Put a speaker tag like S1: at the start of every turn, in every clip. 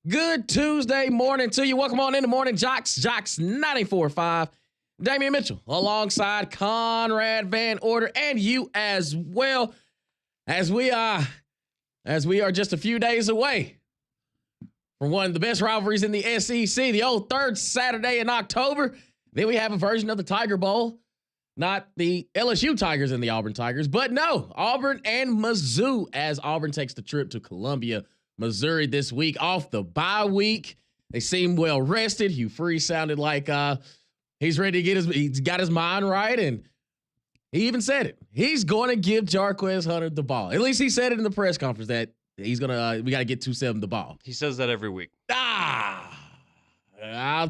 S1: Good Tuesday morning to you. Welcome on in the Morning JOX, JOX 94.5. Damian Mitchell alongside Conrad Van Order and you as well as we are just a few days away from one of the best rivalries in the SEC, the old third Saturday in October. Then we have a version of the Tiger Bowl, not the LSU Tigers and the Auburn Tigers, but no, Auburn and Mizzou as Auburn takes the trip to Columbia, Missouri this week off the bye week. They seem well rested. Hugh Freeze sounded like he's ready to he's got his mind right, and he even said it. He's going to give Jarquez Hunter the ball. At least he said it in the press conference that he's going to, we got to get 2-7 the ball.
S2: He says that every week.
S1: I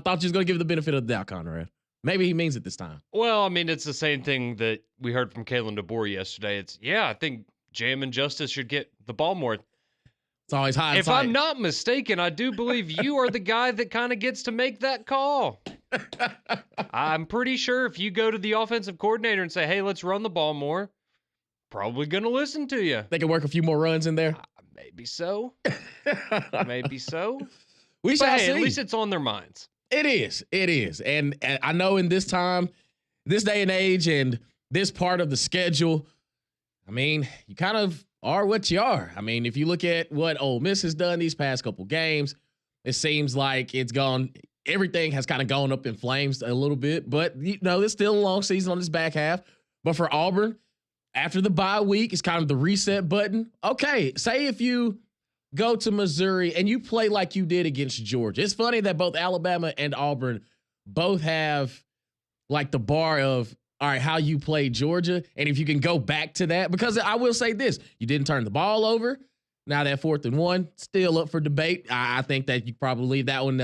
S1: thought you was going to give him the benefit of the doubt, Conrad. Maybe he means it this time.
S2: Well, I mean, it's the same thing that we heard from Kalen DeBoer yesterday. I think Jam and Justice should get the ball more.
S1: It's always hindsight.
S2: If I'm not mistaken, I do believe you are the guy that kind of gets to make that call. I'm pretty sure if you go to the offensive coordinator and say, hey, let's run the ball more, probably going to listen to you.
S1: They can work a few more runs in there.
S2: Maybe so. Maybe so.
S1: We shall see.
S2: At least it's on their minds.
S1: It is. And I know in this time, this day and age, and this part of the schedule, I mean, you kind of are what you are. I mean, if you look at what Ole Miss has done these past couple games, it seems like everything has kind of gone up in flames a little bit, but there's still a long season on this back half. But for Auburn, after the bye week, it's kind of the reset button. Okay, say if you go to Missouri and you play like you did against Georgia. It's funny that both Alabama and Auburn both have like the bar of, all right, how you play Georgia. And if you can go back to that, because I will say this, you didn't turn the ball over. Now that 4th and 1, still up for debate. I think that you probably leave that one.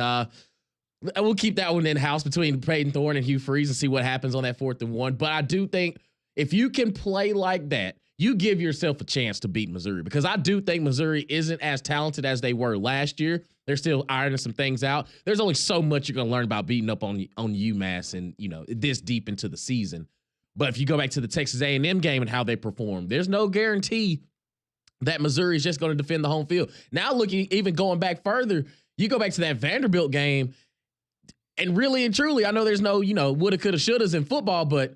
S1: We'll keep that one in-house between Peyton Thorne and Hugh Freeze and see what happens on that 4th and 1. But I do think if you can play like that, you give yourself a chance to beat Missouri, because I do think Missouri isn't as talented as they were last year. They're still ironing some things out. There's only so much you're going to learn about beating up on UMass and, this deep into the season. But if you go back to the Texas A&M game and how they performed, there's no guarantee that Missouri is just going to defend the home field. Now, even going back further, you go back to that Vanderbilt game, and really and truly, I know there's no, woulda, coulda, shouldas in football, but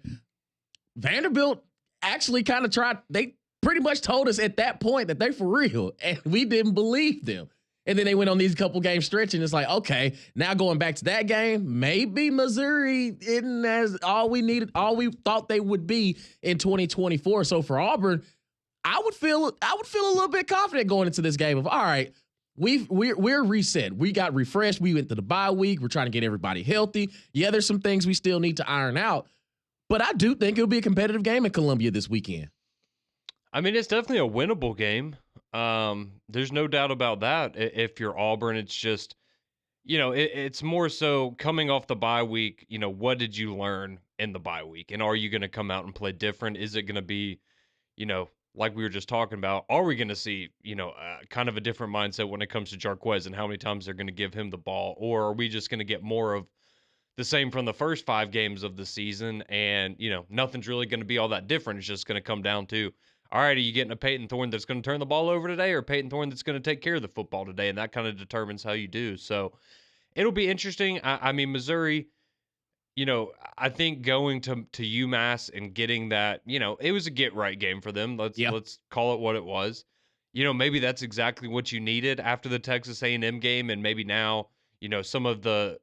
S1: Vanderbilt actually kind of tried. They pretty much told us at that point that they for real, and we didn't believe them. And then they went on these couple game stretch, and it's like, okay, now going back to that game, maybe Missouri isn't as all we thought they would be in 2024. So for Auburn, I would feel a little bit confident going into this game of, all right, we're reset. We got refreshed. We went to the bye week. We're trying to get everybody healthy. Yeah, there's some things we still need to iron out, but I do think it'll be a competitive game in Columbia this weekend.
S2: I mean, it's definitely a winnable game. There's no doubt about that. If you're Auburn, it's just, it's more so coming off the bye week. What did you learn in the bye week? And are you going to come out and play different? Is it going to be, like we were just talking about, are we going to see, kind of a different mindset when it comes to Jarquez and how many times they're going to give him the ball? Or are we just going to get more of the same from the first 5 games of the season? And, nothing's really going to be all that different. It's just going to come down to, all right, are you getting a Peyton Thorne that's going to turn the ball over today, or a Peyton Thorne that's going to take care of the football today? And that kind of determines how you do. So it'll be interesting. I mean, Missouri, I think going to UMass and getting that, it was a get-right game for them. Let's call it what it was. Maybe that's exactly what you needed after the Texas A&M game, and maybe now, some of the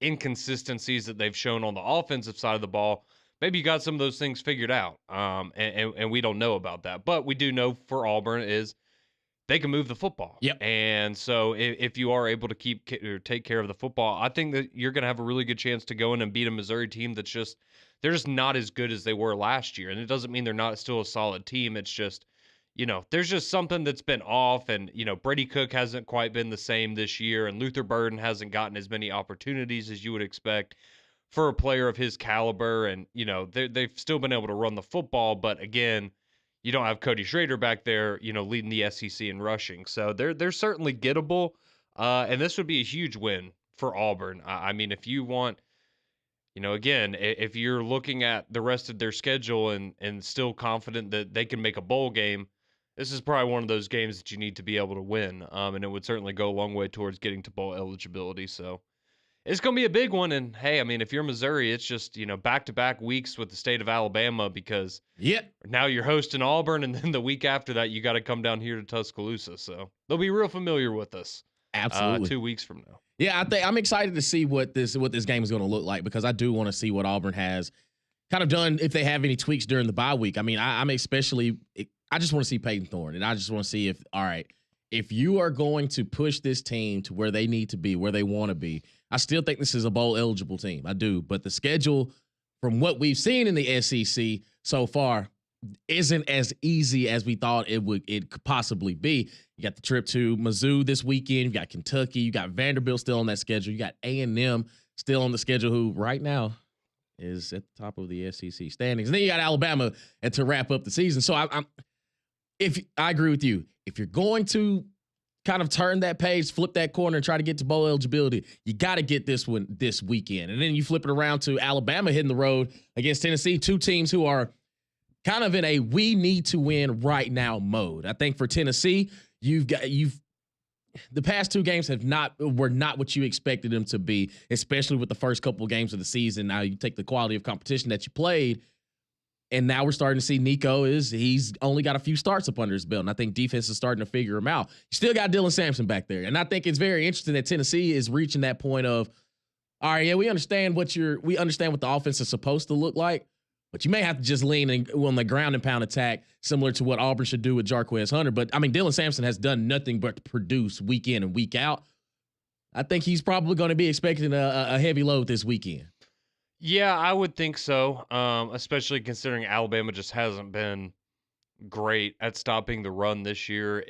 S2: inconsistencies that they've shown on the offensive side of the ball, maybe you got some of those things figured out, and we don't know about that. But we do know for Auburn is they can move the football.
S1: Yep.
S2: And so if you are able to take care of the football, I think that you're going to have a really good chance to go in and beat a Missouri team that's just – they're just not as good as they were last year. And it doesn't mean they're not still a solid team. It's just, there's just something that's been off. And, Brady Cook hasn't quite been the same this year. And Luther Burden hasn't gotten as many opportunities as you would expect for a player of his caliber. And, they've still been able to run the football. But, again, you don't have Cody Schrader back there, leading the SEC in rushing. So they're certainly gettable. And this would be a huge win for Auburn. I mean, if you want, again, if you're looking at the rest of their schedule and still confident that they can make a bowl game, this is probably one of those games that you need to be able to win, and it would certainly go a long way towards getting to bowl eligibility. So it's going to be a big one. And hey, I mean, if you're Missouri, it's just, back-to-back weeks with the state of Alabama because now you're hosting Auburn, and then the week after that, you got to come down here to Tuscaloosa. So they'll be real familiar with us.
S1: Absolutely.
S2: 2 weeks from now.
S1: Yeah, I'm excited to see what this game is going to look like because I do want to see what Auburn has kind of done if they have any tweaks during the bye week. I mean, I just want to see Peyton Thorne, and I just want to see if you are going to push this team to where they need to be, where they want to be. I still think this is a bowl eligible team. I do, but the schedule from what we've seen in the SEC so far isn't as easy as we thought it could possibly be. You got the trip to Mizzou this weekend. You got Kentucky. You got Vanderbilt still on that schedule. You got A&M still on the schedule, who right now is at the top of the SEC standings. And then you got Alabama to wrap up the season. So I agree with you. If you're going to kind of turn that page, flip that corner, and try to get to bowl eligibility, you got to get this one this weekend. And then you flip it around to Alabama hitting the road against Tennessee, two teams who are kind of in a we need to win right now mode. I think for Tennessee, the past two games were not what you expected them to be, especially with the first couple of games of the season. Now you take the quality of competition that you played, and now we're starting to see he's only got a few starts up under his belt, and I think defense is starting to figure him out. You still got Dylan Sampson back there, and I think it's very interesting that Tennessee is reaching that point of, all right, yeah, we understand what the offense is supposed to look like, but you may have to just lean on the ground and pound attack, similar to what Auburn should do with Jarquez Hunter. But, I mean, Dylan Sampson has done nothing but produce week in and week out. I think he's probably going to be expecting a heavy load this weekend.
S2: Yeah, I would think so, especially considering Alabama just hasn't been great at stopping the run this year.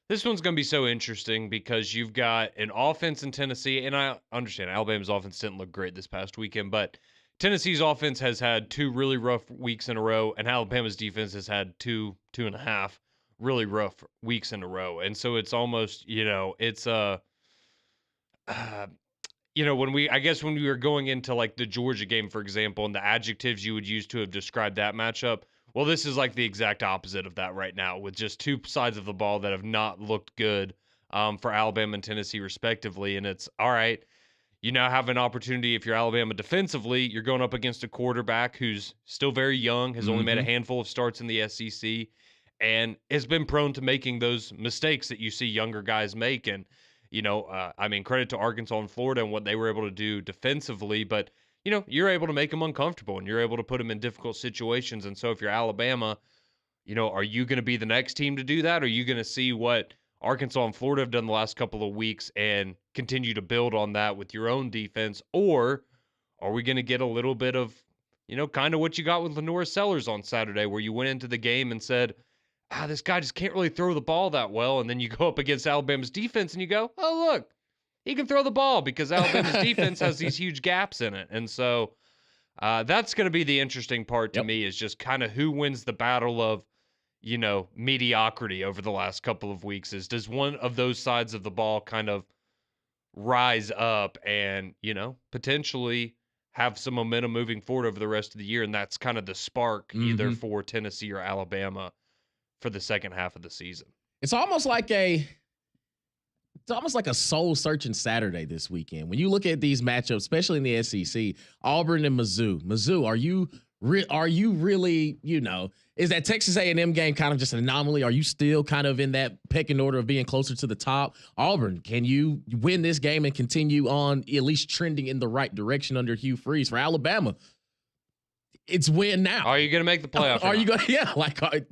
S2: This one's going to be so interesting because you've got an offense in Tennessee, and I understand Alabama's offense didn't look great this past weekend, but Tennessee's offense has had 2 really rough weeks in a row, and Alabama's defense has had 2.5 really rough weeks in a row. And so it's almost, when we were going into like the Georgia game, for example, and the adjectives you would use to have described that matchup, well, this is like the exact opposite of that right now, with just two sides of the ball that have not looked good for Alabama and Tennessee respectively. And it's all right. You now have an opportunity. If you're Alabama defensively, you're going up against a quarterback who's still very young, has only made a handful of starts in the SEC, and has been prone to making those mistakes that you see younger guys make. And, credit to Arkansas and Florida and what they were able to do defensively, but, you're able to make them uncomfortable and you're able to put them in difficult situations. And so if you're Alabama, are you going to be the next team to do that? Or are you going to see what Arkansas and Florida have done the last couple of weeks and continue to build on that with your own defense? Or are we going to get a little bit of, kind of what you got with Lenora Sellers on Saturday, where you went into the game and said, this guy just can't really throw the ball that well. And then you go up against Alabama's defense and you go, oh, look, he can throw the ball because Alabama's defense has these huge gaps in it. And so that's going to be the interesting part to me, is just kind of who wins the battle of, mediocrity over the last couple of weeks. Does one of those sides of the ball kind of rise up and, potentially have some momentum moving forward over the rest of the year? And that's kind of the spark either for Tennessee or Alabama for the second half of the season.
S1: It's almost like a soul searching Saturday this weekend. When you look at these matchups, especially in the SEC, Auburn and Mizzou, are you really, is that Texas A&M game kind of just an anomaly? Are you still kind of in that pecking order of being closer to the top? Auburn, can you win this game and continue on at least trending in the right direction under Hugh Freeze? For Alabama, it's win now.
S2: Are you going to make the playoff?
S1: Are you going to? Yeah,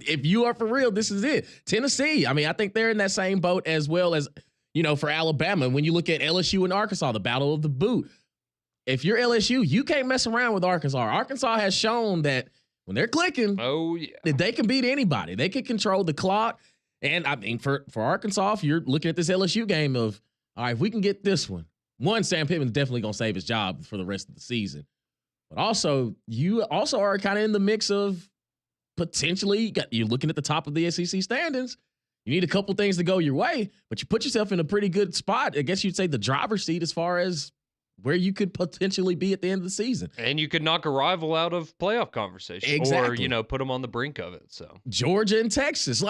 S1: if you are for real, this is it. Tennessee, I mean, I think they're in that same boat as well as, for Alabama. When you look at LSU and Arkansas, the battle of the boot. If you're LSU, you can't mess around with Arkansas. Arkansas has shown that when they're clicking, that they can beat anybody. They can control the clock. And I mean, for Arkansas, if you're looking at this LSU game of, all right, if we can get this one, Sam Pittman's definitely going to save his job for the rest of the season. But also, you also are kind of in the mix of potentially, you're looking at the top of the SEC standings. You need a couple things to go your way, but you put yourself in a pretty good spot. I guess you'd say the driver's seat as far as where you could potentially be at the end of the season.
S2: And you could knock a rival out of playoff conversation or,
S1: Exactly.
S2: put them on the brink of it. So
S1: Georgia and Texas.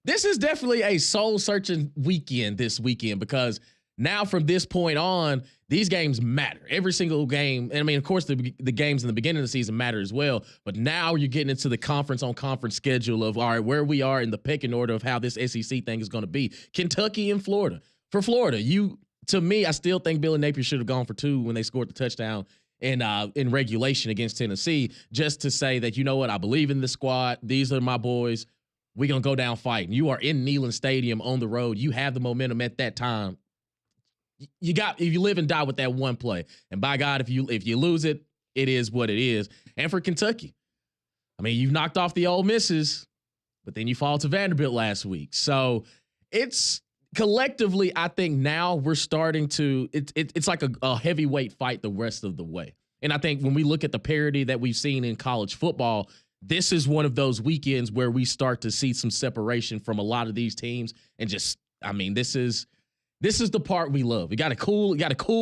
S1: This is definitely a soul searching weekend this weekend, because now from this point on, these games matter. Every single game. And I mean, of course, the games in the beginning of the season matter as well. But now you're getting into the conference on conference schedule of, all right, where we are in the pecking order of how this SEC thing is going to be. Kentucky and Florida. For Florida, to me, I still think Billy Napier should have gone for 2 when they scored the touchdown in regulation against Tennessee, just to say that, you know what, I believe in the squad. These are my boys. We're going to go down fighting. You are in Neyland Stadium on the road. You have the momentum at that time. If you live and die with that one play. And by God, if you lose it, it is what it is. And for Kentucky, I mean, you've knocked off the Ole Misses, but then you fall to Vanderbilt last week. So it's collectively, I think now we're starting to, it's like a heavyweight fight the rest of the way. And I think when we look at the parity that we've seen in college football, this is one of those weekends where we start to see some separation from a lot of these teams. And just, I mean, this is the part we love. We got a cool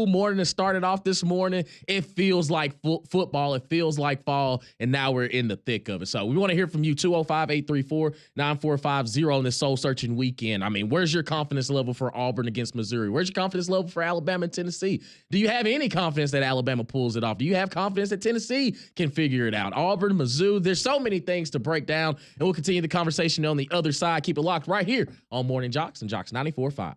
S1: morning that started off this morning. It feels like football. It feels like fall. And now we're in the thick of it. So we want to hear from you, 205-834-9450 on this soul-searching weekend. I mean, where's your confidence level for Auburn against Missouri? Where's your confidence level for Alabama and Tennessee? Do you have any confidence that Alabama pulls it off? Do you have confidence that Tennessee can figure it out? Auburn, Mizzou, there's so many things to break down. And we'll continue the conversation on the other side. Keep it locked right here on Morning JOX and JOX 94.5.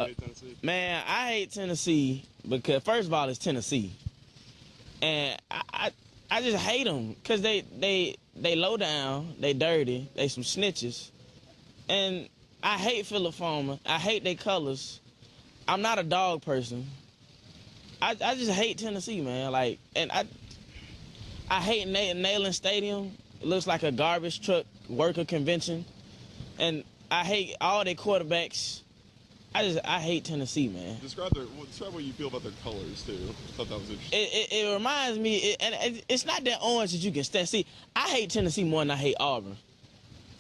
S3: you hate Tennessee?
S4: Man, I hate Tennessee because first of all, it's Tennessee, and I just hate them because they low down, they dirty, they some snitches, and I hate Philip Farmer. I hate their colors. I'm not a dog person. I just hate Tennessee, man. Like, and I hate Neyland Stadium. It looks like a garbage truck worker convention, and I hate all their quarterbacks. I hate Tennessee, man.
S3: Describe what you feel about their colors too. I thought that was interesting.
S4: It reminds me, and it's not that orange that you can stand. See, I hate Tennessee more than I hate Auburn.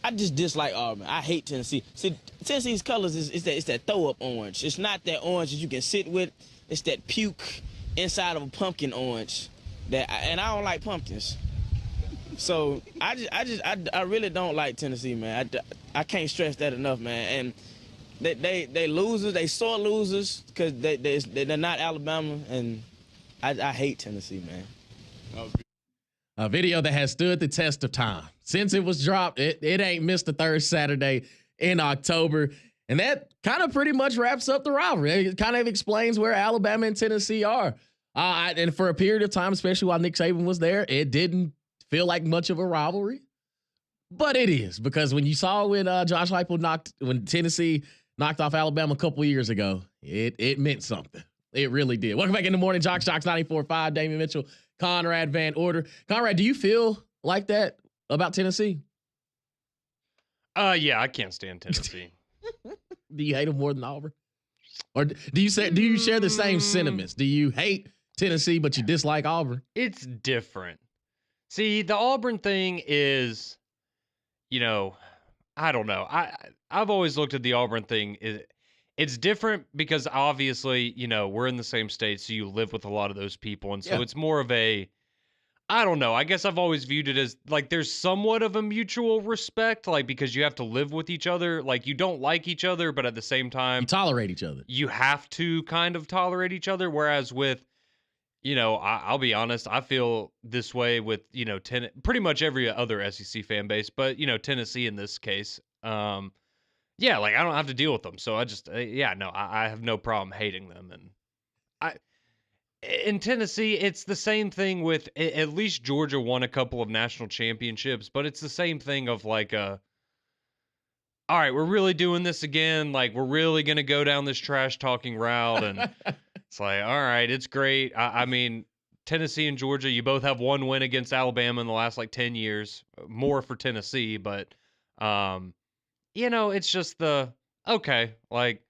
S4: I just dislike Auburn. I hate Tennessee. See, Tennessee's colors is that throw up orange. It's not that orange that you can sit with. It's that puke inside of a pumpkin orange. And I don't like pumpkins. So I really don't like Tennessee, man. I can't stress that enough, man. And they losers, they sore losers because they're not Alabama, and I hate Tennessee, man.
S1: A video that has stood the test of time. Since it was dropped, it ain't missed the third Saturday in October. And that kind of pretty much wraps up the rivalry. It kind of explains where Alabama and Tennessee are. And for a period of time, especially while Nick Saban was there, it didn't feel like much of a rivalry. But it is, because when you saw when Josh Heupel when Tennessee knocked off Alabama a couple years ago, it meant something. It really did. Welcome back in the Morning JOX, JOX 94.5, Damian Mitchell, Conrad Van Order. Conrad, do you feel like that about Tennessee?
S2: Yeah, I can't stand Tennessee.
S1: Do you hate them more than Auburn? Or do you share the same sentiments? Do you hate Tennessee, but you dislike Auburn?
S2: It's different. See, the Auburn thing is, I don't know. I've always looked at the Auburn thing. It's different because obviously, we're in the same state, so you live with a lot of those people. And so it's more of I don't know. I guess I've always viewed it as like there's somewhat of a mutual respect, like because you have to live with each other. Like you don't like each other, but at the same time,
S1: you tolerate each other.
S2: You have to kind of tolerate each other. Whereas with, I'll be honest, I feel this way with, pretty much every other SEC fan base, but, Tennessee in this case. Yeah, like I don't have to deal with them. So I just, I have no problem hating them. And in Tennessee, it's the same thing with at least Georgia won a couple of national championships, but it's the same thing of like all right, we're really doing this again. Like we're really going to go down this trash talking route. And it's like, all right, it's great. I mean, Tennessee and Georgia, you both have one win against Alabama in the last like 10 years, more for Tennessee. But, it's just okay, like,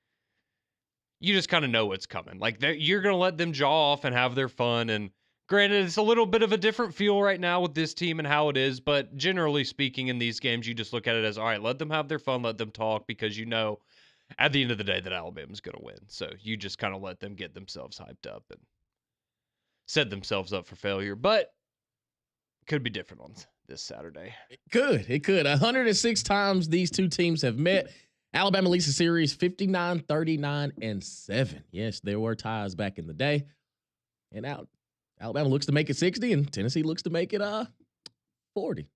S2: you just kind of know what's coming. Like, you're going to let them jaw off and have their fun. And granted, it's a little bit of a different feel right now with this team and how it is. But generally speaking, in these games, you just look at it as, all right, let them have their fun, let them talk, because at the end of the day that Alabama's going to win. So you just kind of let them get themselves hyped up and set themselves up for failure. But could be different on this Saturday.
S1: It could. 106 times these two teams have met. Alabama leads the series 59, 39, and 7. Yes, there were ties back in the day. And now Alabama looks to make it 60, and Tennessee looks to make it 40.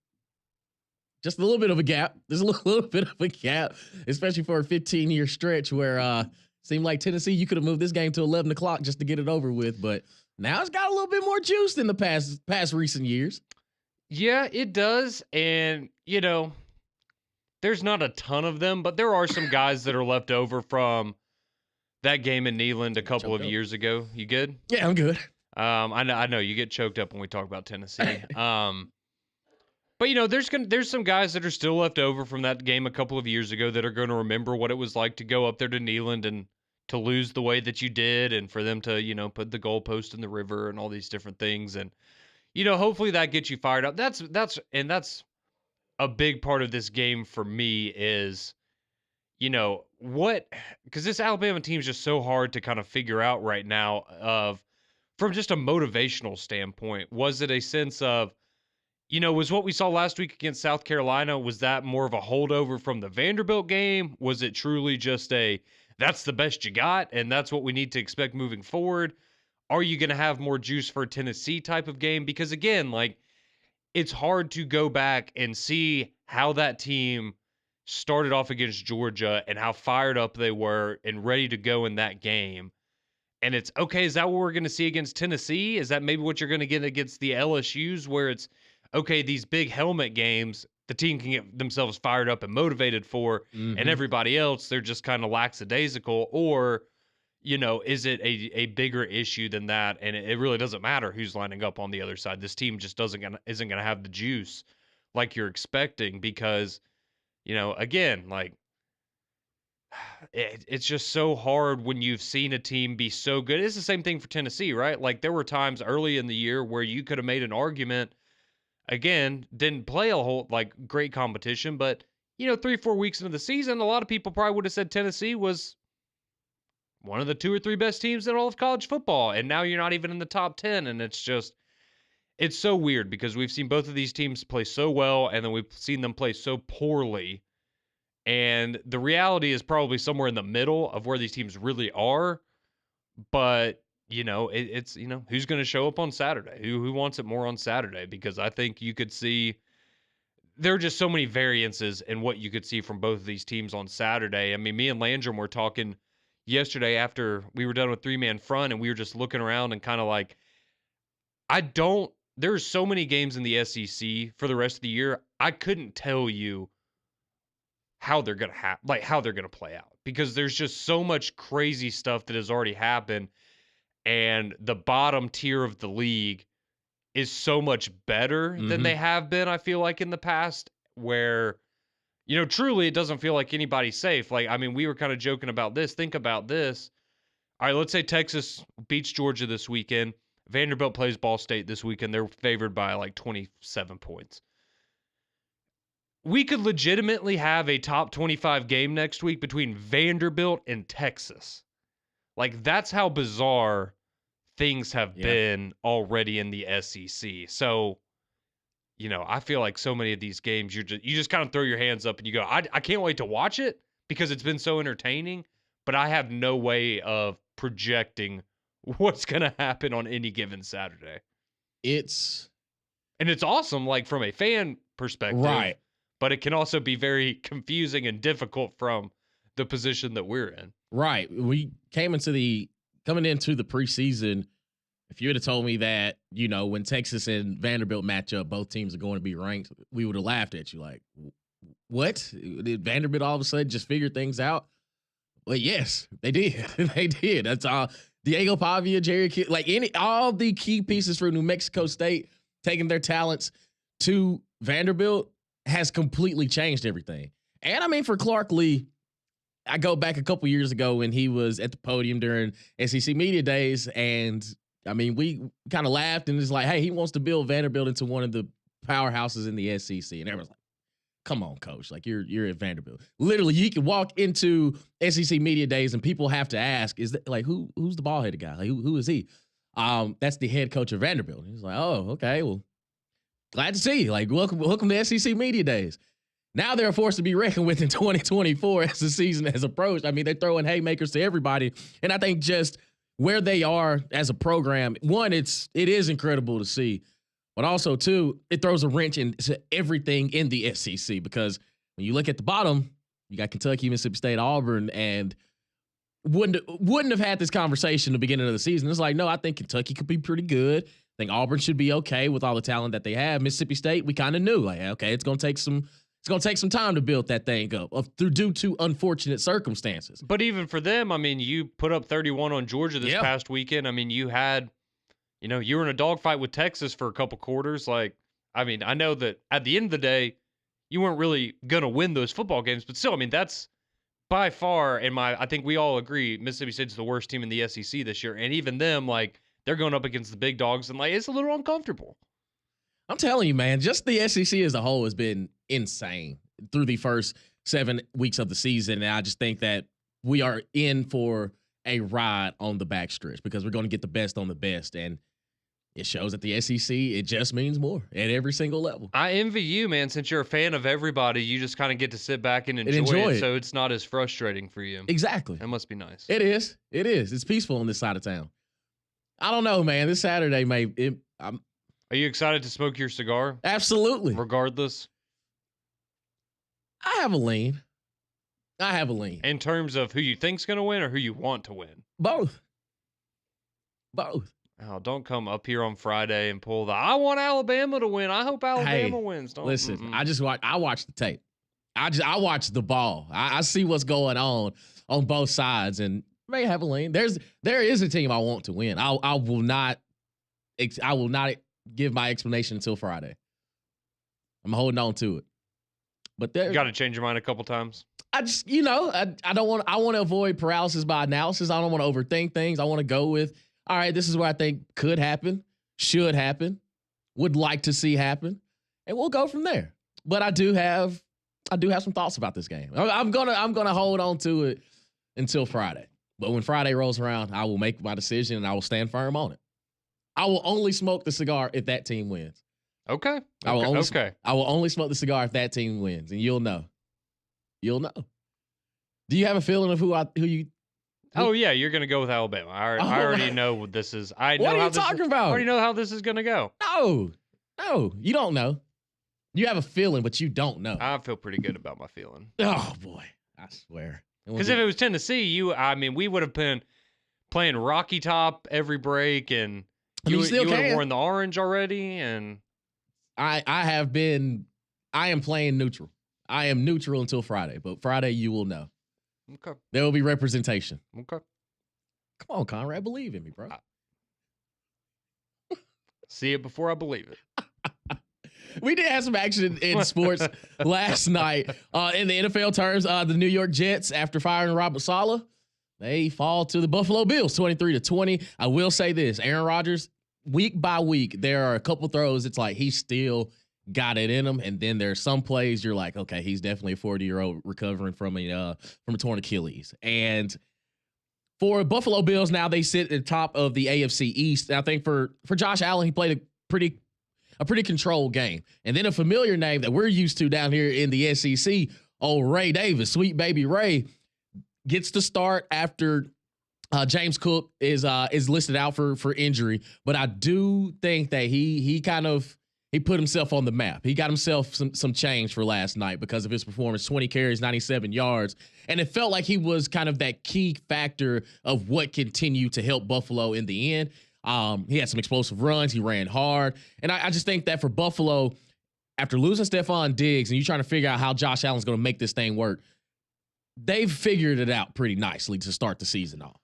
S1: Just a little bit of a gap. There's a little bit of a gap, especially for a 15-year stretch where seemed like Tennessee, you could have moved this game to 11 o'clock just to get it over with. But now it's got a little bit more juice than the past recent years.
S2: Yeah, it does. And, there's not a ton of them, but there are some guys that are left over from that game in Neyland a couple of years ago. You good?
S1: Yeah, I'm good.
S2: I know you get choked up when we talk about Tennessee. But there's some guys that are still left over from that game a couple of years ago that are going to remember what it was like to go up there to Neyland and to lose the way that you did, and for them to put the goalpost in the river and all these different things, and hopefully that gets you fired up. That's a big part of this game for me is because this Alabama team is just so hard to kind of figure out right now from just a motivational standpoint. Was it a sense of was what we saw last week against South Carolina, was that more of a holdover from the Vanderbilt game? Was it truly just that's the best you got, and that's what we need to expect moving forward? Are you going to have more juice for a Tennessee type of game? Because, again, like, it's hard to go back and see how that team started off against Georgia and how fired up they were and ready to go in that game. And it's, okay, is that what we're going to see against Tennessee? Is that maybe what you're going to get against the LSUs, where it's, okay, these big helmet games, the team can get themselves fired up and motivated for, and everybody else, they're just kind of lackadaisical? Or, is it a bigger issue than that? And it really doesn't matter who's lining up on the other side. This team just isn't going to have the juice like you're expecting, because, again, like, it's just so hard when you've seen a team be so good. It's the same thing for Tennessee, right? Like, there were times early in the year where you could have made an argument. Again, didn't play a whole great competition, but 3-4 weeks into the season, a lot of people probably would have said Tennessee was one of the 2 or 3 best teams in all of college football, and now you're not even in the top 10. And it's so weird, because we've seen both of these teams play so well, and then we've seen them play so poorly. And the reality is probably somewhere in the middle of where these teams really are. But, it's who's going to show up on Saturday? Who wants it more on Saturday? Because I think you could see there are just so many variances in what you could see from both of these teams on Saturday. I mean, me and Landrum were talking yesterday after we were done with 3-man front, and we were just looking around and kind of like, there's so many games in the SEC for the rest of the year. I couldn't tell you how they're going to play out, because there's just so much crazy stuff that has already happened. And the bottom tier of the league is so much better than they have been, I feel like, in the past, where, truly it doesn't feel like anybody's safe. Like, I mean, we were kind of joking about this. Think about this. All right, let's say Texas beats Georgia this weekend. Vanderbilt plays Ball State this weekend. They're favored by 27 points. We could legitimately have a top 25 game next week between Vanderbilt and Texas. Like, that's how bizarre things have been already in the SEC. So, I feel like so many of these games, you just kind of throw your hands up and you go, I can't wait to watch it, because it's been so entertaining, but I have no way of projecting what's going to happen on any given Saturday. It's awesome, like, from a fan perspective. Right. But it can also be very confusing and difficult from the position that we're in.
S1: Right. We coming into the preseason, if you would have told me that, when Texas and Vanderbilt match up, both teams are going to be ranked, we would have laughed at you. Like, what? Did Vanderbilt all of a sudden just figure things out? Well, yes, they did. They did. That's all. Diego Pavia, Jerry Kidd, all the key pieces for New Mexico State taking their talents to Vanderbilt has completely changed everything. And I mean, for Clark Lee, I go back a couple years ago when he was at the podium during SEC Media Days, and I mean, we kind of laughed, and it's like, hey, he wants to build Vanderbilt into one of the powerhouses in the SEC. And everyone's like, come on, coach. Like, you're at Vanderbilt. Literally, you can walk into SEC Media Days and people have to ask, is that who's the ball-headed guy? Like, who is he? That's the head coach of Vanderbilt. He's like, oh, okay, well, glad to see you. Like, welcome to SEC Media Days. Now they're a force to be reckoned with in 2024 as the season has approached. I mean, they're throwing haymakers to everybody. And I think just where they are as a program, one, it is incredible to see. But also, two, it throws a wrench into everything in the SEC, because when you look at the bottom, you got Kentucky, Mississippi State, Auburn, and wouldn't have had this conversation at the beginning of the season. It's like, no, I think Kentucky could be pretty good. I think Auburn should be okay with all the talent that they have. Mississippi State, we kind of knew, like, okay, it's going to take some time to build that thing up due to unfortunate circumstances.
S2: But even for them, I mean, you put up 31 on Georgia this past weekend. I mean, you had, you were in a dogfight with Texas for a couple quarters. Like, I mean, I know that at the end of the day, you weren't really going to win those football games, but still, I mean, that's by far, I think we all agree, Mississippi State's the worst team in the SEC this year. And even them, like, they're going up against the big dogs, and like, it's a little uncomfortable.
S1: I'm telling you, man, just the SEC as a whole has been insane through the first 7 weeks of the season. And I just think that we are in for a ride on the backstretch, because we're going to get the best on the best. And it shows that the SEC, it just means more at every single level.
S2: I envy you, man. Since you're a fan of everybody, you just kind of get to sit back and enjoy it, so it's not as frustrating for you.
S1: Exactly.
S2: That must be nice.
S1: It is. It is. It's peaceful on this side of town. I don't know, man. This Saturday,
S2: Are you excited to smoke your cigar?
S1: Absolutely.
S2: Regardless?
S1: I have a lean.
S2: In terms of who you think's going to win or who you want to win?
S1: Both.
S2: Oh, don't come up here on Friday and pull the I want Alabama to win. I hope Alabama
S1: Hey,
S2: wins. Don't
S1: listen, I watch the tape. I watch the ball. I see what's going on both sides, and may have a lean. There is a team I want to win. I will not give my explanation until Friday. I'm holding on to it. But there,
S2: You got to change your mind a couple times.
S1: I just, I don't want. I want to avoid paralysis by analysis. I don't want to overthink things. I want to go with, all right, this is what I think could happen, should happen, would like to see happen, and we'll go from there. But I do have some thoughts about this game. I'm gonna hold on to it until Friday. But when Friday rolls around, I will make my decision and I will stand firm on it. I will only smoke the cigar if that team wins.
S2: Okay.
S1: I will only smoke the cigar if that team wins, and you'll know. You'll know. Do you have a feeling of who you?
S2: Oh yeah, you're gonna go with Alabama. I already know what this is.
S1: What are you talking about?
S2: I already know how this is gonna go.
S1: No, you don't know. You have a feeling, but you don't know.
S2: I feel pretty good about my feeling.
S1: Oh boy, I swear.
S2: Because if it was Tennessee, we would have been playing Rocky Top every break, and you would have worn the orange already. And
S1: I am playing neutral. I am neutral until Friday, but Friday you will know.
S2: Okay.
S1: There will be representation.
S2: Okay.
S1: Come on, Conrad, believe in me, bro.
S2: See it before I believe it.
S1: We did have some action in sports last night. In the NFL terms, the New York Jets, after firing Robert Saleh, they fall to the Buffalo Bills 23-20. I will say this, Aaron Rodgers, week by week, there are a couple throws. It's like he still got it in him. And then there's some plays you're like, okay, he's definitely a 40-year-old recovering from a torn Achilles. And for Buffalo Bills, now they sit at the top of the AFC East. I think for Josh Allen, he played a pretty controlled game. And then a familiar name that we're used to down here in the SEC, old Ray Davis, sweet baby Ray, gets the start after James Cook is listed out for injury. But I do think that he put himself on the map. He got himself some change for last night because of his performance, 20 carries, 97 yards. And it felt like he was kind of that key factor of what continued to help Buffalo in the end. He had some explosive runs. He ran hard. And I just think that for Buffalo, after losing Stephon Diggs and you trying to figure out how Josh Allen's going to make this thing work, they've figured it out pretty nicely to start the season off.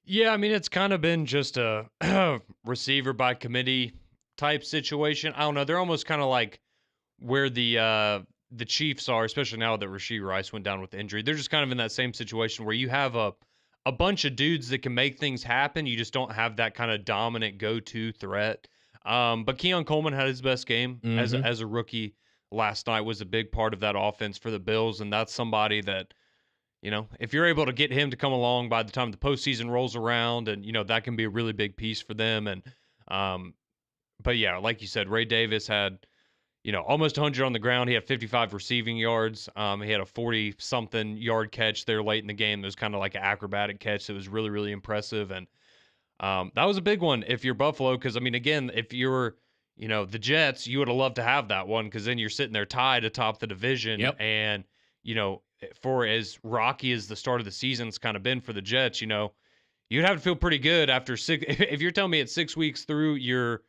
S2: Yeah, I mean, it's kind of been just a receiver by committee type situation. I don't know. They're almost kind of like where the Chiefs are, especially now that Rashee Rice went down with injury. They're just kind of in that same situation where you have a bunch of dudes that can make things happen. You just don't have that kind of dominant go-to threat. But Keon Coleman had his best game as a rookie last night, was a big part of that offense for the Bills. And that's somebody that, if you're able to get him to come along by the time the postseason rolls around, and, that can be a really big piece for them. And, but yeah, like you said, Ray Davis had, almost 100 on the ground. He had 55 receiving yards. He had a 40-something yard catch there late in the game. It was kind of like an acrobatic catch that was really, really impressive. And that was a big one if you're Buffalo, because, I mean, again, if you're, the Jets, you would have loved to have that one, because then you're sitting there tied atop the division.
S1: Yep.
S2: And, for as rocky as the start of the season's kind of been for the Jets, you'd have to feel pretty good after if you're telling me it's 6 weeks through, you're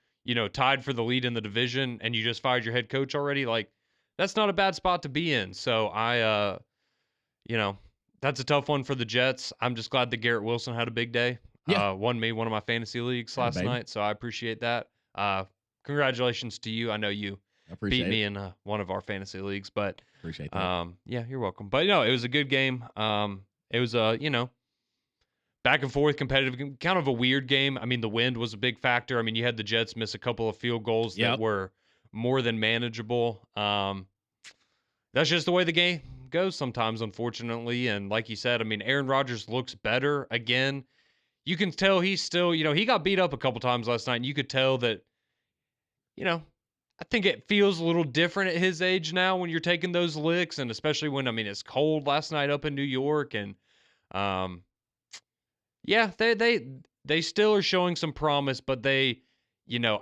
S2: tied for the lead in the division and you just fired your head coach already, like, that's not a bad spot to be in. So that's a tough one for the Jets. I'm just glad that Garrett Wilson had a big day.
S1: Yeah.
S2: Won me one of my fantasy leagues last night. So I appreciate that. Congratulations to you. I know you beat me in one of our fantasy leagues, but
S1: appreciate that.
S2: Yeah, you're welcome. But it was a good game. It was back and forth, competitive, kind of a weird game. I mean, the wind was a big factor. I mean, you had the Jets miss a couple of field goals that were more than manageable. That's just the way the game goes sometimes, unfortunately. And like you said, I mean, Aaron Rodgers looks better again. You can tell he's still, he got beat up a couple times last night, and you could tell that, I think it feels a little different at his age now when you're taking those licks, and especially when, I mean, it's cold last night up in New York, and yeah, they still are showing some promise, but they,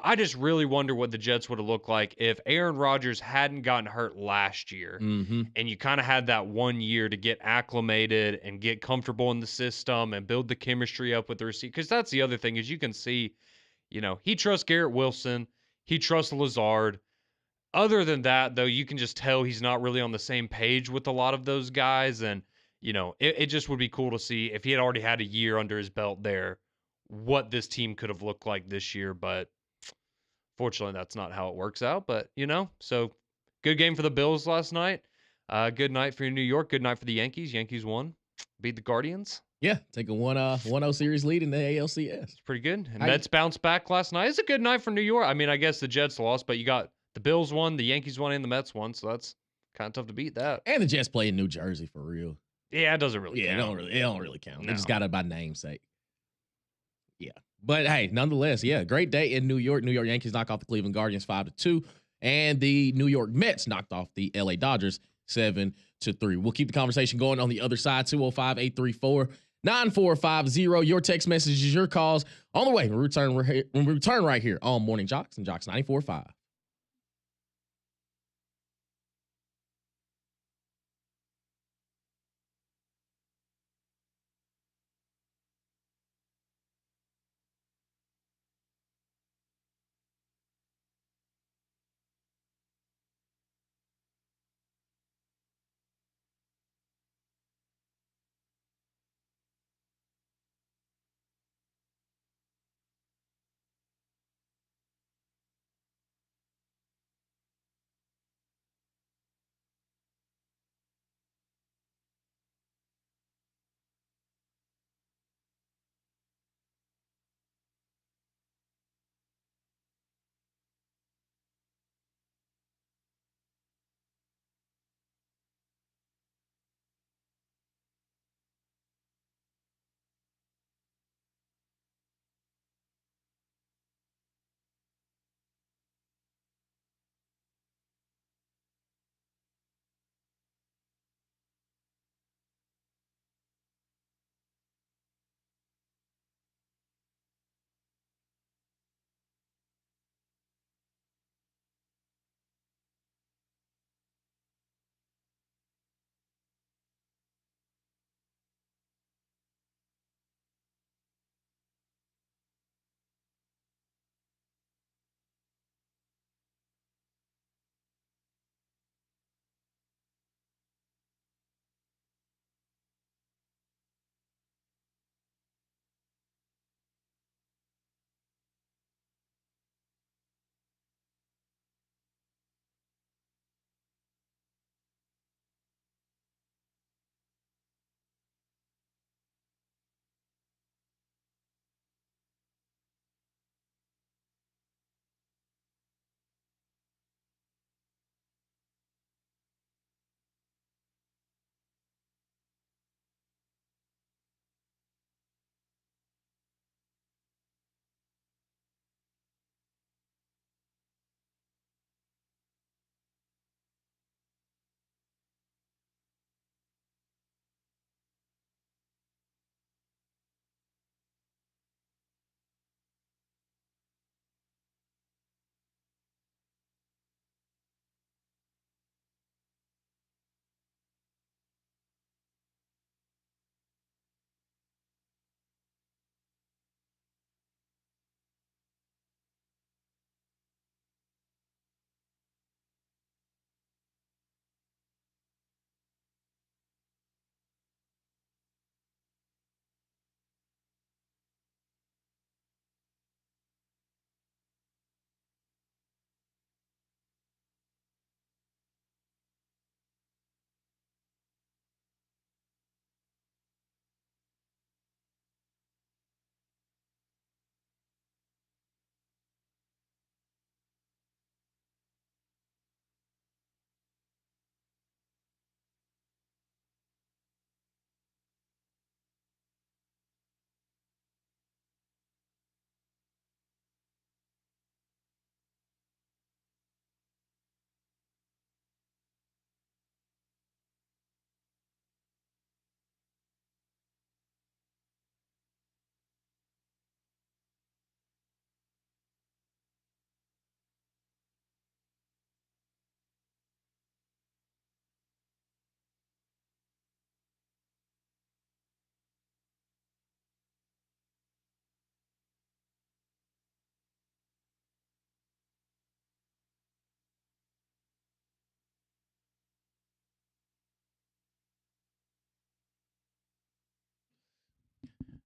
S2: I just really wonder what the Jets would have looked like if Aaron Rodgers hadn't gotten hurt last year.
S1: Mm-hmm.
S2: And you kind of had that 1 year to get acclimated and get comfortable in the system and build the chemistry up with the receiver. Because that's the other thing is you can see, he trusts Garrett Wilson. He trusts Lazard. Other than that, though, you can just tell he's not really on the same page with a lot of those guys. And, it just would be cool to see if he had already had a year under his belt there, what this team could have looked like this year. But fortunately, that's not how it works out. But, so good game for the Bills last night. Good night for New York. Good night for the Yankees. Yankees won. Beat the Guardians.
S1: Yeah, take a 1-0 series lead in the ALCS.
S2: It's pretty good. And Mets bounced back last night. It's a good night for New York. I mean, I guess the Jets lost, but you got the Bills won, the Yankees won, and the Mets won. So that's kind of tough to beat that.
S1: And the Jets play in New Jersey for real.
S2: Yeah, it doesn't really count.
S1: It don't really count.
S2: No.
S1: They just got it by namesake. Yeah. But hey, nonetheless, yeah, great day in New York. New York Yankees knock off the Cleveland Guardians 5-2. And the New York Mets knocked off the LA Dodgers 7-3. We'll keep the conversation going on the other side. 205-834-9450. Your text messages, your calls on the way. We return right here on Morning JOX and JOX 94.5.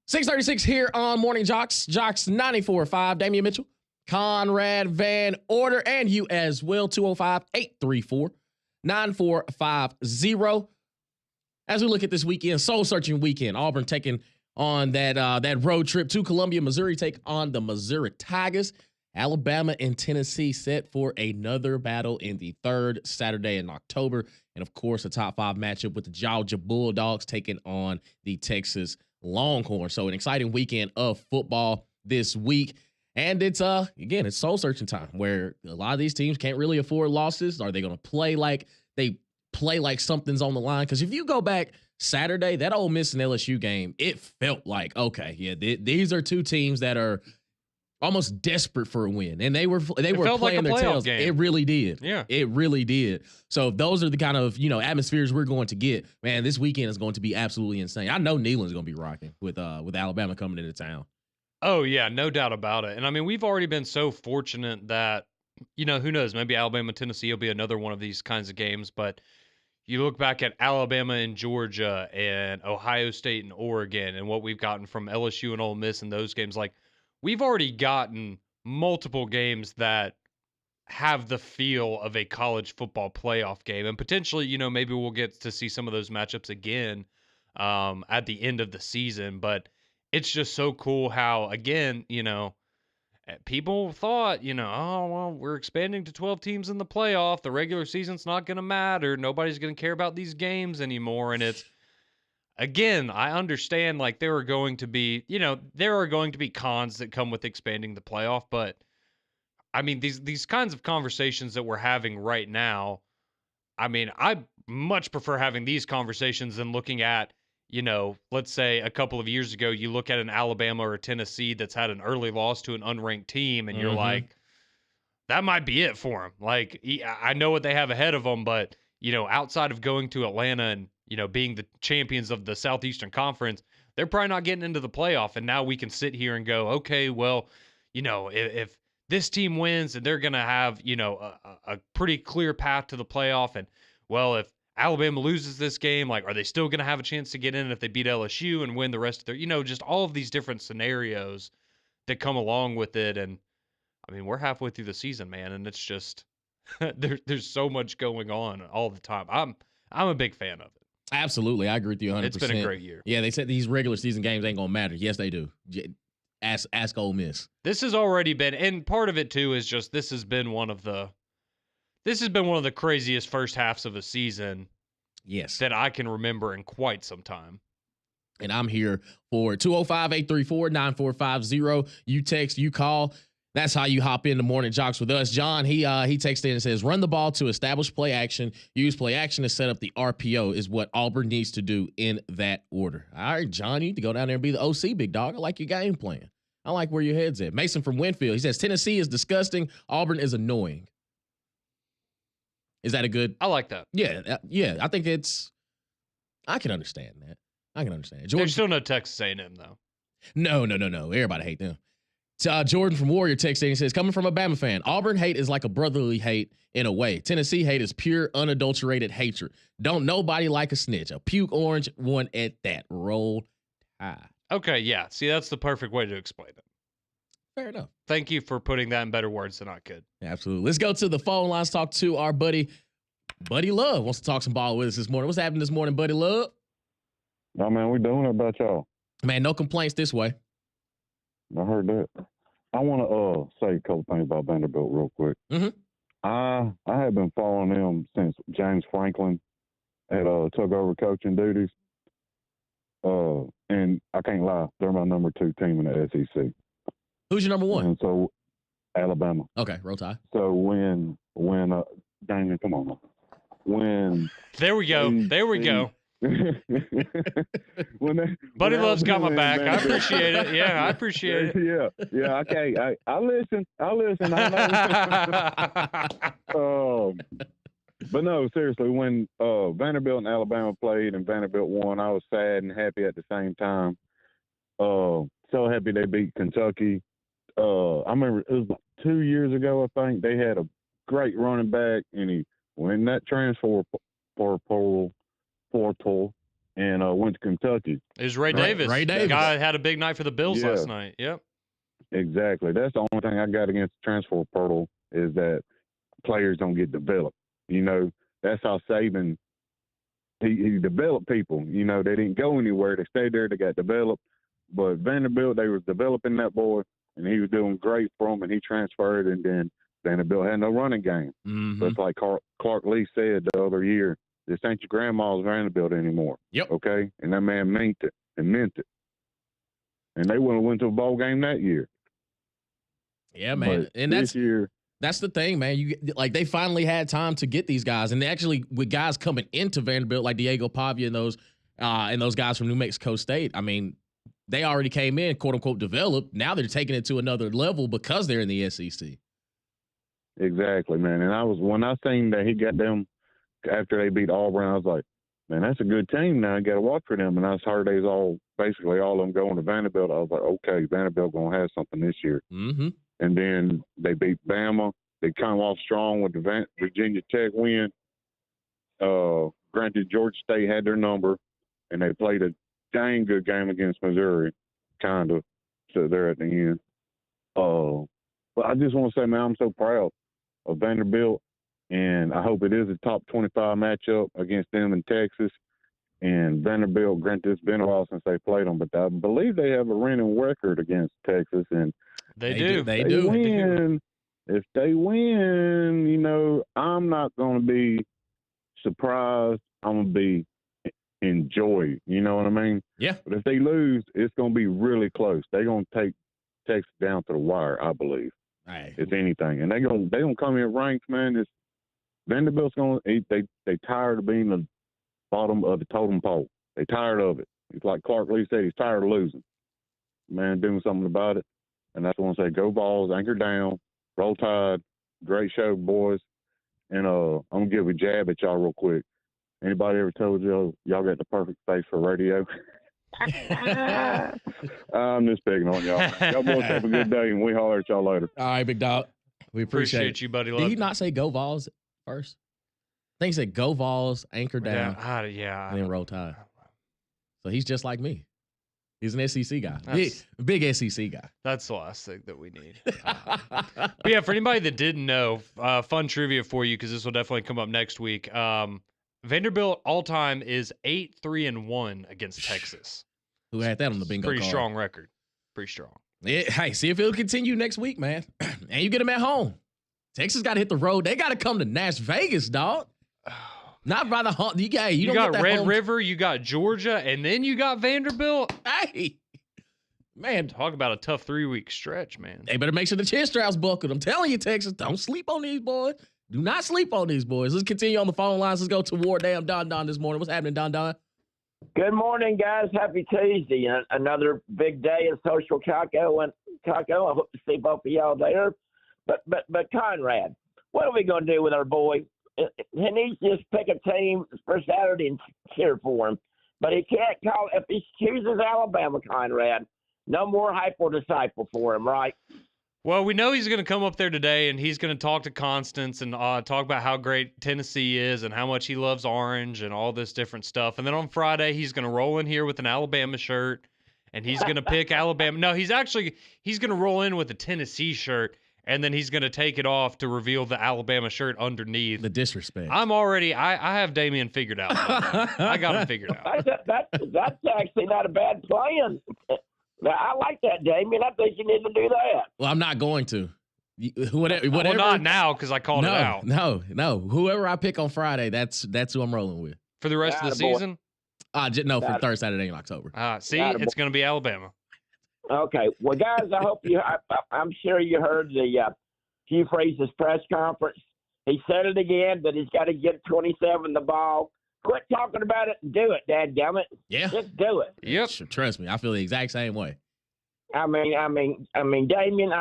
S1: 6:36 here on Morning JOX. JOX 94.5. Damian Mitchell, Conrad Van Order, and you as well. 205-834-9450. As we look at this weekend, soul-searching weekend, Auburn taking on that road trip to Columbia, Missouri, take on the Missouri Tigers. Alabama and Tennessee set for another battle in the third Saturday in October. And, of course, a top 5 matchup with the Georgia Bulldogs taking on the Texas Longhorns. So an exciting weekend of football this week. And it's, again, it's soul-searching time where a lot of these teams can't really afford losses. Are they going to play like something's on the line? Because if you go back Saturday, that Ole Miss and LSU game, it felt like, okay, yeah, these are two teams that are almost desperate for a win, and they were playing
S2: like
S1: their tails.
S2: Game.
S1: It really did.
S2: Yeah,
S1: it really did. So if those are the kind of atmospheres we're going to get, man, this weekend is going to be absolutely insane. I know Neyland's going to be rocking with Alabama coming into town.
S2: Oh yeah, no doubt about it. And I mean, we've already been so fortunate that who knows, maybe Alabama Tennessee will be another one of these kinds of games. But you look back at Alabama and Georgia and Ohio State and Oregon, and what we've gotten from LSU and Ole Miss in those games, like. We've already gotten multiple games that have the feel of a college football playoff game. And potentially, maybe we'll get to see some of those matchups again at the end of the season. But it's just so cool how, again, people thought, oh, well, we're expanding to 12 teams in the playoff. The regular season's not going to matter. Nobody's going to care about these games anymore. And it's, again, I understand like there are going to be cons that come with expanding the playoff, but I mean these kinds of conversations that we're having right now, I mean, I much prefer having these conversations than looking at, let's say a couple of years ago you look at an Alabama or a Tennessee that's had an early loss to an unranked team and you're like, that might be it for them. Like, I know what they have ahead of them, but outside of going to Atlanta and being the champions of the Southeastern Conference, they're probably not getting into the playoff. And now we can sit here and go, okay, well, if this team wins and they're going to have, a pretty clear path to the playoff. And, well, if Alabama loses this game, like, are they still going to have a chance to get in if they beat LSU and win the rest of their, just all of these different scenarios that come along with it. And, I mean, we're halfway through the season, man, and it's just there's so much going on all the time. I'm a big fan of it.
S1: Absolutely. I agree with you 100%.
S2: It's been a great year.
S1: Yeah, they said these regular season games ain't going to matter. Yes, they do. Ask Ole Miss.
S2: This has already been, and part of it too is just this has been one of the craziest first halves of a season.
S1: Yes.
S2: That I can remember in quite some time.
S1: And I'm here for 205-834-9450. You text, you call. That's how you hop into Morning JOX with us. John, he texted in and says, run the ball to establish play action. Use play action to set up the RPO is what Auburn needs to do in that order. All right, John, you need to go down there and be the OC, big dog. I like your game plan. I like where your head's at. Mason from Winfield, he says, Tennessee is disgusting. Auburn is annoying. Is that a good?
S2: I like that.
S1: Yeah. I think I can understand that.
S2: There's still no Texas A&M, though.
S1: No. Everybody hate them. Jordan from Warrior texting and says, coming from a Bama fan, Auburn hate is like a brotherly hate in a way. Tennessee hate is pure, unadulterated hatred. Don't nobody like a snitch. A puke orange one at that. Roll Tide.
S2: Okay, yeah. See, that's the perfect way to explain it.
S1: Fair enough.
S2: Thank you for putting that in better words than I could.
S1: Absolutely. Let's go to the phone lines. Talk to our buddy Love. Wants to talk some ball with us this morning. What's happening this morning, Buddy Love?
S5: Oh, man, we doing it about y'all.
S1: Man, no complaints this way.
S5: I heard that. I want to say a couple things about Vanderbilt real quick.
S1: Mm-hmm.
S5: I have been following them since James Franklin took over coaching duties. And I can't lie, they're my number 2 team in the SEC.
S1: Who's your number 1?
S5: And so Alabama.
S1: Okay, roll Tide.
S5: So when Daniel, come on.
S2: There we go. Buddy Love's got my back. I appreciate it. Yeah, I appreciate it.
S5: Yeah. Okay. I listen. I know. But no, seriously, when Vanderbilt and Alabama played and Vanderbilt won, I was sad and happy at the same time. So happy they beat Kentucky. I remember it was like 2 years ago, I think. They had a great running back, and he went in that transfer portal. and went to Kentucky.
S2: It was Ray Davis.
S1: Ray
S2: The
S1: Davis.
S2: guy had a big night for the Bills
S5: Yeah.
S2: last night. Yep.
S5: Exactly. That's the only thing I got against the transfer portal is that players don't get developed. You know, that's how Saban, he developed people. You know, they didn't go anywhere. They stayed there. They got developed. But Vanderbilt, they was developing that boy, and he was doing great for them, and he transferred, and then Vanderbilt had no running game.
S1: Mm-hmm.
S5: But it's like Clark Lee said the other year, this ain't your grandma's Vanderbilt anymore.
S1: Yep.
S5: Okay? And that man meant it. And they wouldn't have went to a bowl game that year.
S1: Yeah, man.
S5: But
S1: And
S5: this year,
S1: that's the thing, man. You like they finally had time to get these guys, and they actually with guys coming into Vanderbilt like Diego Pavia and those guys from New Mexico State. I mean, they already came in, quote unquote, developed. Now they're taking it to another level because they're in the SEC.
S5: exactly, man. And when I seen that he got them after they beat Auburn, I was like, man, that's a good team now. You got to watch for them. And I heard they was basically all of them going to Vanderbilt. I was like, okay, Vanderbilt going to have something this year.
S1: Mm-hmm.
S5: And then they beat Bama. They come off strong with the Virginia Tech win. Granted, Georgia State had their number, and they played a dang good game against Missouri, kind of, so there at the end. But I just want to say, man, I'm so proud of Vanderbilt, and I hope it is a top 25 matchup against them in Texas. And Vanderbilt, granted, it's been a while since they played them, but I believe they have a winning record against Texas, and
S2: They do.
S1: They
S5: if
S1: do.
S5: win, if they win, you know, I'm not going to be surprised. I'm going to be enjoyed. You know what I mean?
S1: Yeah.
S5: But if they lose, it's going to be really close. They're going to take Texas down to the wire, I believe,
S1: Hey.
S5: if anything. And they're going to come in ranked, man. Vanderbilt's going to – they tired of being the bottom of the totem pole. They tired of it. It's like Clark Lee said, he's tired of losing. Man, doing something about it. And that's what I want to say. Go Vols, anchor down, roll tide. Great show, boys. And I'm going to give a jab at y'all real quick. Anybody ever told y'all got the perfect face for radio? I'm just picking on y'all. Y'all boys have a good day, and we holler at y'all later.
S1: All right, big dog. We appreciate
S2: Appreciate you, buddy.
S1: Did
S2: Love
S1: he
S2: you.
S1: not say go Vols first? I think he said go Vols, anchor down,
S2: Yeah.
S1: and then roll tide. So he's just like me. He's an SEC guy.
S2: That's-
S1: Big SEC guy.
S2: That's the last thing that we need. But yeah, for anybody that didn't know, fun trivia for you because this will definitely come up next week. Vanderbilt all time is 8-3-1 against Texas.
S1: Who had that on the bingo
S2: Pretty
S1: card?
S2: strong record. Pretty strong.
S1: Yeah, hey, see if it'll continue next week, man. And you get them at home. Texas got to hit the road. They got to come to Nash Vegas, dog. Not by the home. You don't
S2: You
S1: get
S2: got
S1: that
S2: Red
S1: home.
S2: River, you got Georgia, and then you got Vanderbilt.
S1: Hey, man.
S2: Talk about a tough 3-week stretch, man.
S1: They better make sure the chin straps buckled. I'm telling you, Texas, don't sleep on these boys. Do not sleep on these boys. Let's continue on the phone lines. Let's go to Ward Dam Don this morning. What's happening, Don?
S6: Good morning, guys. Happy Tuesday. Another big day in social Chaco. I hope to see both of y'all there. But Conrad, what are we going to do with our boy? He needs to just pick a team for Saturday and cheer for him. But he can't call if he chooses Alabama, Conrad. No more hyper disciple for him, right?
S2: Well, we know he's going to come up there today, and he's going to talk to Constance and talk about how great Tennessee is and how much he loves orange and all this different stuff. And then on Friday, he's going to roll in here with an Alabama shirt, and he's going to pick Alabama. No, he's going to roll in with a Tennessee shirt, and then he's going to take it off to reveal the Alabama shirt underneath.
S1: The disrespect.
S2: I have Damian figured out. I got him figured out.
S6: That's actually not a bad plan. I like that, Damien. I think you need to do that.
S1: Well, I'm not going to. Whatever.
S2: Well, not now because I called it out.
S1: No. Whoever I pick on Friday, that's who I'm rolling with.
S2: For the rest of the season?
S1: For third Saturday in October.
S2: See, it's going to be Alabama.
S6: Okay. Well, guys, I hope I'm sure you heard the Hugh Freeze's press conference. He said it again that he's got to get 27 the ball. Quit talking about it and do it, dadgummit.
S1: Yeah.
S6: Just do it.
S2: Yep.
S1: Trust me, I feel the exact same way.
S6: I mean, Damien,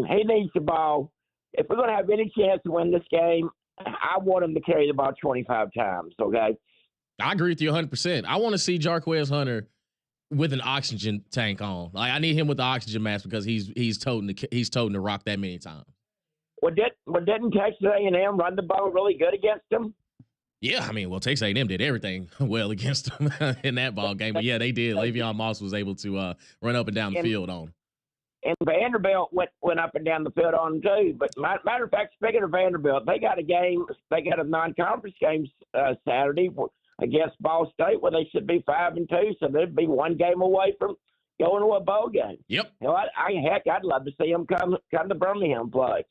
S6: he needs the ball. If we're going to have any chance to win this game, I want him to carry the ball 25 times, okay?
S1: I agree with you 100%. I want to see Jarquez Hunter with an oxygen tank on. Like, I need him with the oxygen mask because he's toting the rock that many times.
S6: Well, didn't Texas A&M run the ball really good against him?
S1: Yeah, I mean, well, Texas A&M did everything well against them in that ball game, but yeah, they did. Le'Veon Moss was able to run up and down the field on 'em.
S6: And Vanderbilt went up and down the field on them too. But matter of fact, speaking of Vanderbilt, they got a game. They got a non-conference game Saturday against Ball State, where they should be 5-2. So they'd be one game away from going to a bowl game.
S1: Yep.
S6: You know, heck, I'd love to see them come to Birmingham play.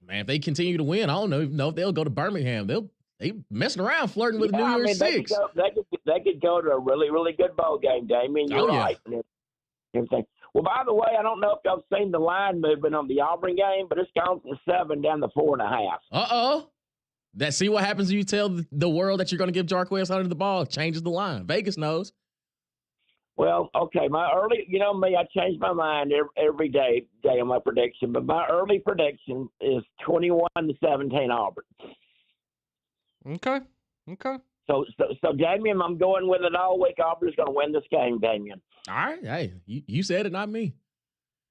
S1: Man, if they continue to win, I don't know if they'll go to Birmingham. They messing around, flirting with New Year's Six.
S6: They could go to a really, really good bowl game, Damien. You're right. And everything. Well, by the way, I don't know if y'all seen the line movement on the Auburn game, but it's gone from 7 down to 4.5.
S1: Uh-oh. See what happens when you tell the world that you're going to give Jarquez Hunter the ball. It changes the line. Vegas knows.
S6: Well, okay, you know me, I change my mind every day on my prediction, but my early prediction is 21-17 Auburn.
S2: Okay.
S6: So, Damien, I'm going with it all week. Auburn's going to win this game, Damien.
S1: All right. Hey, you said it, not me.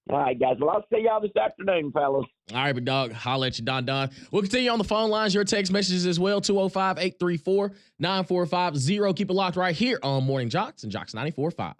S6: All right, guys. Well, I'll see y'all this afternoon, fellas.
S1: All right, big dog. Holla at you, Don. We'll continue on the phone lines, your text messages as well, 205-834-9450. Keep it locked right here on Morning JOX and JOX 94.5.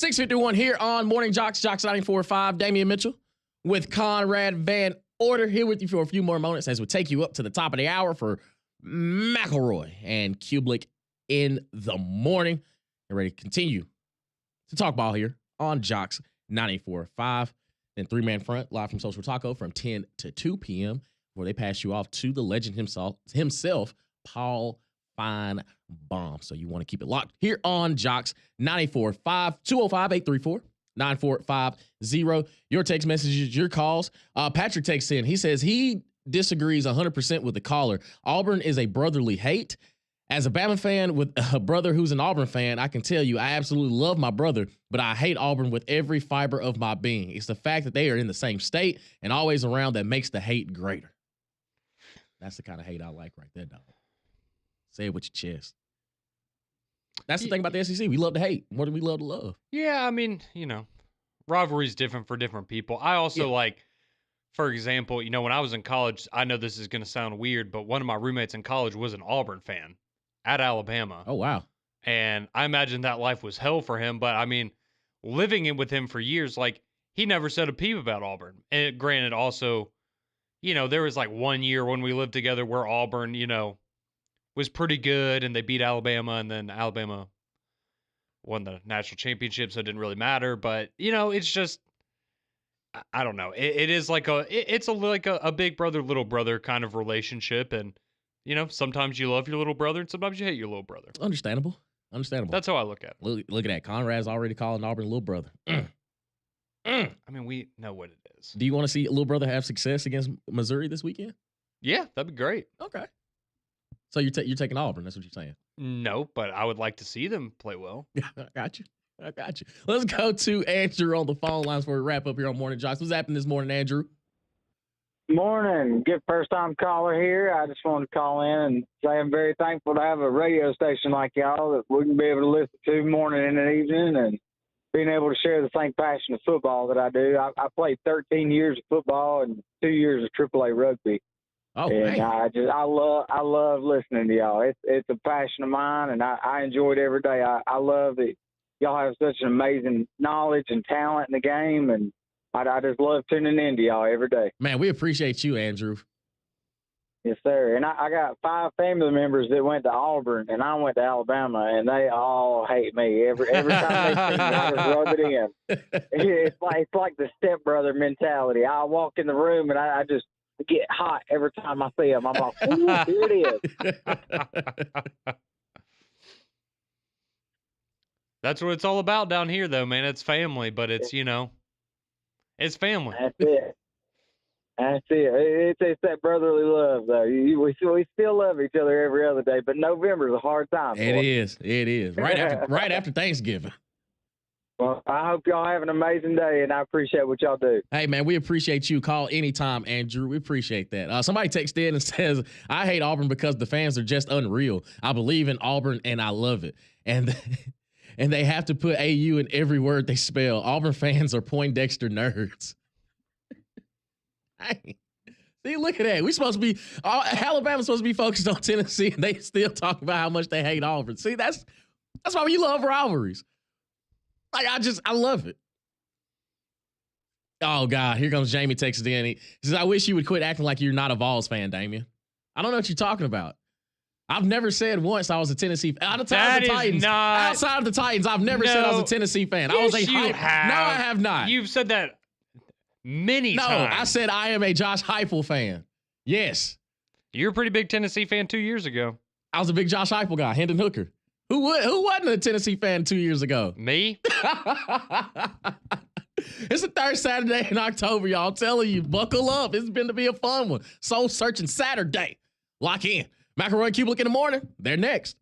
S1: 6:51 here on Morning JOX, JOX 94.5. Damian Mitchell with Conrad Van Order here with you for a few more moments as we take you up to the top of the hour for McElroy and Kublik in the morning. Get ready to continue to talk ball here on JOX 94.5. Then three-man front live from Social Taco from 10 to 2 p.m. before they pass you off to the legend himself, Paul Feinbaum. So you want to keep it locked here on JOX 94.5, 205-834-9450. Your text messages, your calls. Patrick texts in. He says he disagrees 100% with the caller. Auburn is a brotherly hate. As a Bama fan with a brother who's an Auburn fan, I can tell you I absolutely love my brother, but I hate Auburn with every fiber of my being. It's the fact that they are in the same state and always around that makes the hate greater. That's the kind of hate I like right there, dog. Say it with your chest. That's the thing about the SEC. We love to hate more than we love to love.
S2: Yeah, I mean, rivalry is different for different people. I also like, for example, when I was in college, I know this is going to sound weird, but one of my roommates in college was an Auburn fan at Alabama.
S1: Oh, wow.
S2: And I imagine that life was hell for him. But, I mean, living in with him for years, he never said a peep about Auburn. And granted, also, there was 1 year when we lived together where Auburn, was pretty good and they beat Alabama, and then Alabama won the national championship, so it didn't really matter. But, it's just, I don't know. It is like a big brother, little brother kind of relationship. And, sometimes you love your little brother and sometimes you hate your little brother.
S1: Understandable.
S2: That's how I look at it.
S1: Look at that. Conrad's already calling Auburn little brother.
S2: I mean, we know what it is.
S1: Do you want to see little brother have success against Missouri this weekend?
S2: Yeah, that'd be great.
S1: Okay. So you're taking Auburn. That's what you're saying.
S2: No, but I would like to see them play well.
S1: I got you. Let's go to Andrew on the phone lines before we wrap up here on Morning JOX. What's happening this morning, Andrew?
S7: Morning. Good first-time caller here. I just wanted to call in and say I'm very thankful to have a radio station like y'all that we can be able to listen to morning and evening, and being able to share the same passion of football that I do. I played 13 years of football and 2 years of AAA rugby.
S1: Oh,
S7: and
S1: man.
S7: I love listening to y'all. It's a passion of mine, and I enjoy it every day. I love that y'all have such an amazing knowledge and talent in the game, and I just love tuning in to y'all every day.
S1: Man, we appreciate you, Andrew.
S7: Yes, sir. And I got 5 family members that went to Auburn, and I went to Alabama, and they all hate me. Every time they see me, I just rub it in. It's like the stepbrother mentality. I walk in the room, and I just get hot every time I see them. I'm like, ooh, here it is.
S2: That's what it's all about down here, though, man. It's family, but it's, it's family.
S7: That's it. It's that brotherly love, though. We still love each other every other day, but November's a hard time.
S1: It is. Right after Thanksgiving.
S7: Well, I hope y'all have an amazing day, and I appreciate what y'all do.
S1: Hey, man, we appreciate you. Call anytime, Andrew. We appreciate that. Somebody texted in and says, I hate Auburn because the fans are just unreal. I believe in Auburn, and I love it. And they have to put AU in every word they spell. Auburn fans are Poindexter nerds. Hey, see, look at that. We supposed to be Alabama's supposed to be focused on Tennessee, and they still talk about how much they hate Auburn. See, that's why we love rivalries. I love it. Oh God, here comes Jamie texting in. He says, "I wish you would quit acting like you're not a Vols fan, Damien. I don't know what you're talking about. I've never said once I was a Tennessee fan. Outside of the Titans, I've never said I was a Tennessee fan.
S2: Yes,
S1: I was a
S2: you
S1: Heupel.
S2: have.
S1: No, I have not.
S2: You've said that many times.
S1: No, I said I am a Josh Heupel fan. Yes.
S2: You're a pretty big Tennessee fan 2 years ago.
S1: I was a big Josh Heupel guy, Hendon Hooker. Who wasn't a Tennessee fan 2 years ago?
S2: Me?
S1: It's the third Saturday in October, y'all. I'm telling you, buckle up. It's been to be a fun one. Soul Searching Saturday. Lock in. McElroy and Kublik in the morning. They're next.